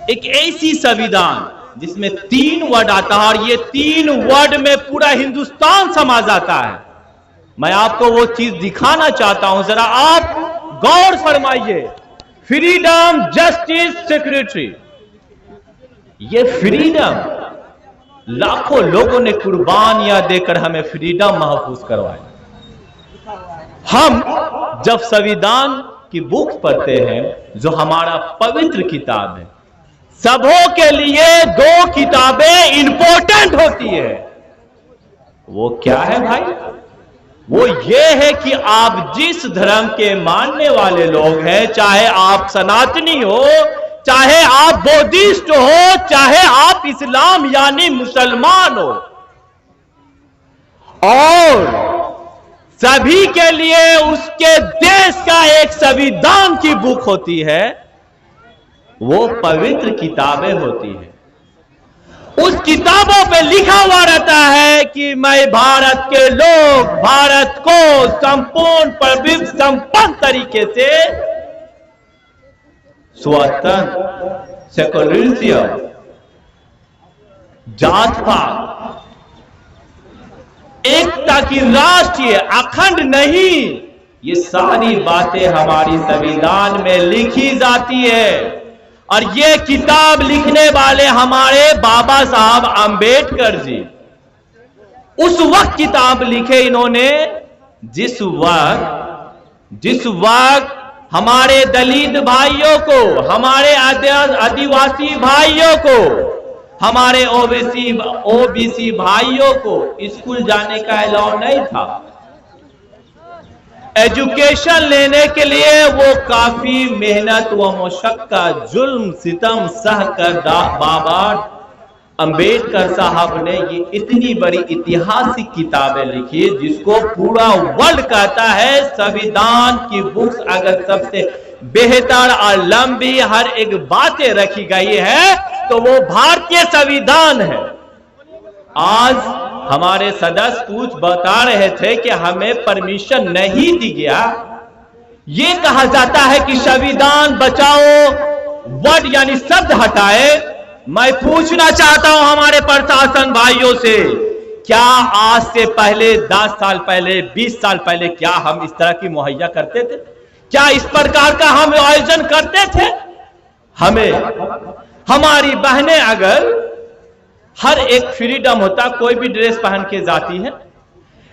एक ऐसी संविधान जिसमें 3 वर्ड आता है और ये 3 वर्ड में पूरा हिंदुस्तान समा जाता है। मैं आपको वो चीज दिखाना चाहता हूं, जरा आप गौर फरमाइए। Freedom, justice, security. ये फ्रीडम लाखों लोगों ने कुर्बानियां देकर हमें फ्रीडम महफूज करवाई। हम जब संविधान की बुक पढ़ते हैं, जो हमारा पवित्र किताब है, सबों के लिए 2 किताबें इंपॉर्टेंट होती है। वो क्या है भाई? वो ये है कि आप जिस धर्म के मानने वाले लोग हैं, चाहे आप सनातनी हो, चाहे आप बौद्धिस्ट हो, चाहे आप इस्लाम यानी मुसलमान हो, और सभी के लिए उसके देश का एक संविधान की बुक होती है, वो पवित्र किताबें होती है। उस किताबों पे लिखा हुआ रहता है कि मैं भारत के लोग, भारत को संपूर्ण पवित्र संपन्न तरीके से स्वतंत्र, सेकुलरिज्म, जात पात, एकता की राष्ट्रीय अखंड नहीं, ये सारी बातें हमारी संविधान में लिखी जाती है। और ये किताब लिखने वाले हमारे बाबा साहब अंबेडकर जी उस वक्त किताब लिखे इन्होंने जिस वक्त हमारे दलित भाइयों को, हमारे आदिवासी भाइयों को, हमारे ओबीसी भाइयों को स्कूल जाने का अलाउ नहीं था। एजुकेशन लेने के लिए वो काफी मेहनत व मशक्कत, जुल्म सितम सह कर बाबा अंबेडकर साहब ने ये इतनी बड़ी ऐतिहासिक किताबें लिखी, जिसको पूरा वर्ल्ड कहता है संविधान की बुक्स अगर सबसे बेहतर और लंबी हर एक बातें रखी गई है तो वो भारतीय संविधान है। आज हमारे सदस्य कुछ बता रहे थे कि हमें परमिशन नहीं दी गया। ये कहा जाता है कि संविधान बचाओ, वर्ड यानी शब्द हटाए। मैं पूछना चाहता हूं हमारे प्रशासन भाइयों से, क्या आज से पहले 10 साल पहले, 20 साल पहले क्या हम इस तरह की मुहैया करते थे? क्या इस प्रकार का हम आयोजन करते थे? हमें हमारी बहनें अगर हर एक फ्रीडम होता, कोई भी ड्रेस पहन के जाती है,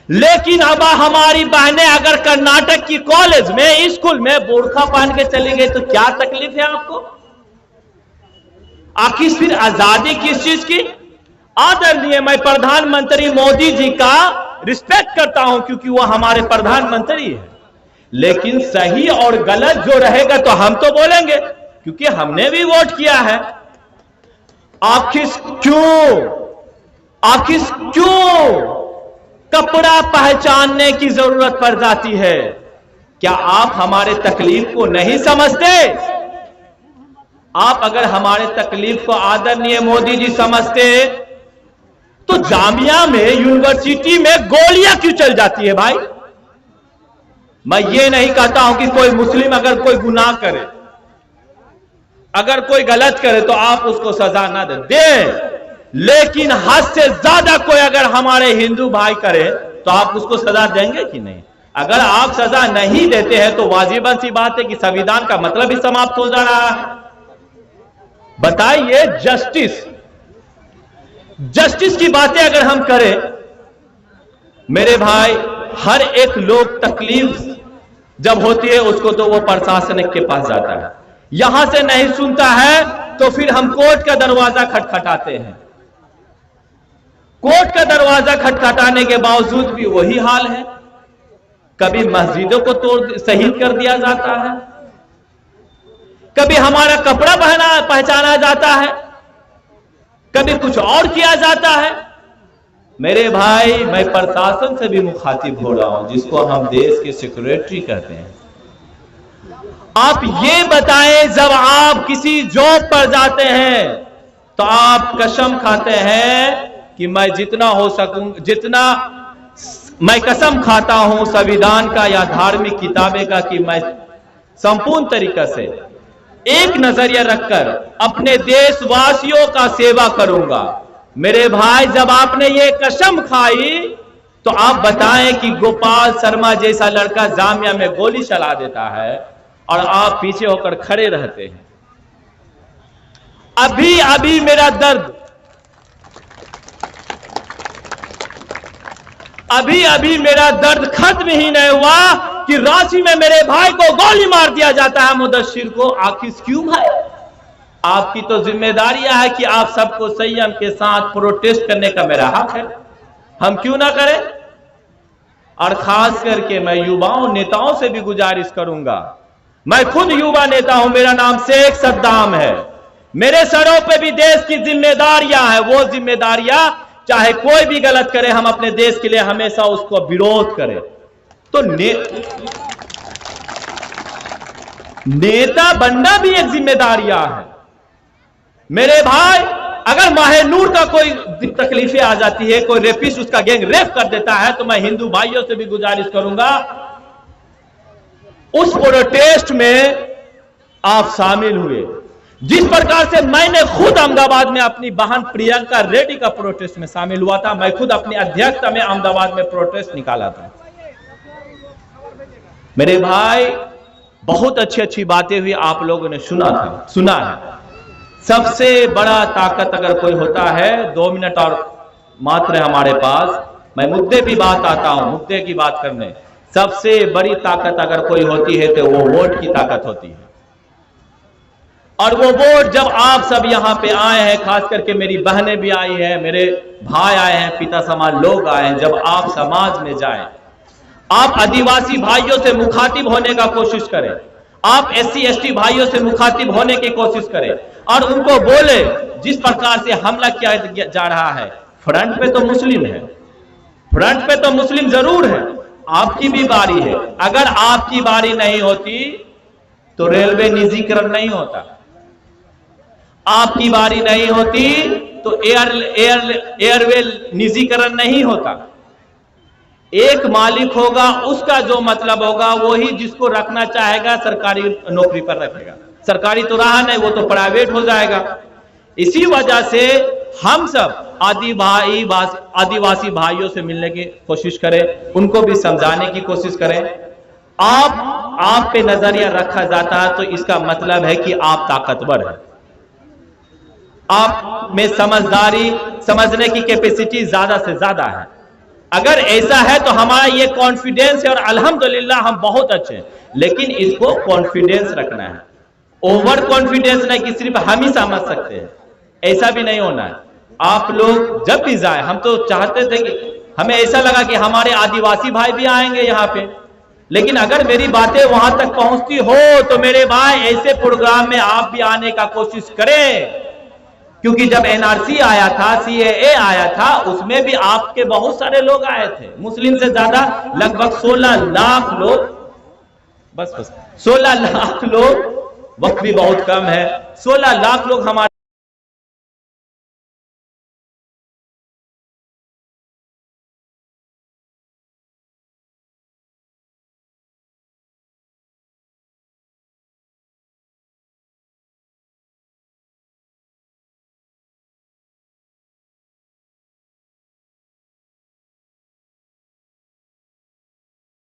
लेकिन अब हमारी बहनें अगर कर्नाटक की कॉलेज में, स्कूल में बुर्का पहन के चली गई तो क्या तकलीफ है आपको? आखिर फिर आजादी किस चीज की? आदरणीय मैं प्रधानमंत्री मोदी जी का रिस्पेक्ट करता हूं क्योंकि वो हमारे प्रधानमंत्री है, लेकिन सही और गलत जो रहेगा तो हम तो बोलेंगे क्योंकि हमने भी वोट किया है। आखिर क्यों कपड़ा पहचानने की जरूरत पड़ जाती है? क्या आप हमारे तकलीफ को नहीं समझते? आप अगर हमारे तकलीफ को आदरणीय मोदी जी समझते तो जामिया में, यूनिवर्सिटी में गोलियां क्यों चल जाती है भाई? मैं ये नहीं कहता हूं कि कोई मुस्लिम अगर कोई गुनाह करे, अगर कोई गलत करे तो आप उसको सजा ना दे, लेकिन हद से ज्यादा कोई अगर हमारे हिंदू भाई करे तो आप उसको सजा देंगे कि नहीं? अगर आप सजा नहीं देते हैं तो वाजिबन सी बात है कि संविधान का मतलब ही समाप्त हो जा रहा है। बताइए, जस्टिस की बातें अगर हम करें मेरे भाई, हर एक लोग तकलीफ जब होती है उसको तो वो प्रशासन के पास जाता है, यहां से नहीं सुनता है तो फिर हम कोर्ट का दरवाजा खटखटाते हैं। कोर्ट का दरवाजा खटखटाने के बावजूद भी वही हाल है। कभी मस्जिदों को तोड़ शहीद कर दिया जाता है, कभी हमारा कपड़ा पहचाना जाता है, कभी कुछ और किया जाता है। मेरे भाई, मैं प्रशासन से भी मुखातिब हो रहा हूं, जिसको हम देश के सेक्रेटरी कहते हैं। आप ये बताएं, जब आप किसी जॉब पर जाते हैं तो आप कसम खाते हैं कि मैं जितना हो सकूं, जितना मैं कसम खाता हूं संविधान का या धार्मिक किताबें का कि मैं संपूर्ण तरीके से एक नजरिया रखकर अपने देशवासियों का सेवा करूंगा। मेरे भाई, जब आपने ये कसम खाई तो आप बताएं कि गोपाल शर्मा जैसा लड़का जामिया में गोली चला देता है और आप पीछे होकर खड़े रहते हैं। अभी अभी मेरा दर्द, अभी अभी मेरा दर्द खत्म ही नहीं हुआ कि रांची में मेरे भाई को गोली मार दिया जाता है, मुदस्सिर को। आखिर क्यों भाई? आपकी तो जिम्मेदारियां है कि आप सबको संयम के साथ प्रोटेस्ट करने का मेरा हक है, हम क्यों ना करें। और खास करके मैं युवाओं नेताओं से भी गुजारिश करूंगा, मैं खुद युवा नेता हूं, मेरा नाम शेख सद्दाम है, मेरे सरों पे भी देश की जिम्मेदारियां हैं। वो जिम्मेदारियां चाहे कोई भी गलत करे, हम अपने देश के लिए हमेशा उसको विरोध करें। तो नेता बनना भी एक जिम्मेदारियां है। मेरे भाई, अगर माहेनूर का कोई तकलीफें आ जाती है, कोई रेपिस्ट उसका गैंग रेप कर देता है, तो मैं हिंदू भाइयों से भी गुजारिश करूंगा उस प्रोटेस्ट में आप शामिल हुए। जिस प्रकार से मैंने खुद अहमदाबाद में अपनी बहन प्रियंका रेड्डी का प्रोटेस्ट में शामिल हुआ था, मैं खुद अपनी अध्यक्षता में अहमदाबाद में प्रोटेस्ट निकाला था। मेरे भाई, बहुत अच्छी अच्छी बातें हुई, आप लोगों ने सुना है। सबसे बड़ा ताकत अगर कोई होता है, 2 मिनट और मात्र हमारे पास, मैं मुद्दे की बात आता हूं, मुद्दे की बात करने। सबसे बड़ी ताकत अगर कोई होती है तो वो वोट की ताकत होती है। और वो वोट जब आप सब यहां पे आए हैं, खास करके मेरी बहनें भी आई हैं, मेरे भाई आए हैं, पिता समान लोग आए हैं, जब आप समाज में जाएं, आप आदिवासी भाइयों से मुखातिब होने का कोशिश करें, आप SC ST भाइयों से मुखातिब होने की कोशिश करें और उनको बोले जिस प्रकार से हमला किया जा रहा है। फ्रंट पे तो मुस्लिम है, फ्रंट पे तो मुस्लिम जरूर है, आपकी भी बारी है। अगर आपकी बारी नहीं होती तो रेलवे निजीकरण नहीं होता, आपकी बारी नहीं होती तो एयरवे निजीकरण नहीं होता। एक मालिक होगा, उसका जो मतलब होगा वही जिसको रखना चाहेगा सरकारी नौकरी पर रखेगा। सरकारी तो रहा नहीं, वो तो प्राइवेट हो जाएगा। इसी वजह से हम सब आदिवासी भाइयों से मिलने की कोशिश करें, उनको भी समझाने की कोशिश करें। आप पे नजरिया रखा जाता है तो इसका मतलब है कि आप ताकतवर हैं, आप में समझदारी, समझने की कैपेसिटी ज्यादा से ज्यादा है। अगर ऐसा है तो हमारा ये कॉन्फिडेंस है और अल्हम्दुलिल्लाह हम बहुत अच्छे हैं, लेकिन इसको कॉन्फिडेंस रखना है। ओवर कॉन्फिडेंस नहीं कि सिर्फ हम ही समझ सकते हैं, ऐसा भी नहीं होना है। आप लोग जब भी जाए, हम तो चाहते थे कि हमें ऐसा लगा कि हमारे आदिवासी भाई भी आएंगे यहाँ पे, लेकिन अगर मेरी बातें वहां तक पहुंचती हो तो मेरे भाई ऐसे प्रोग्राम में आप भी आने का कोशिश करें। क्योंकि जब NRC आया था, CAA आया था, उसमें भी आपके बहुत सारे लोग आए थे, मुस्लिम से ज्यादा, लगभग 16 लाख लोग, बस 16 लाख लोग, वक्त भी बहुत कम है, 16 लाख लोग हमारे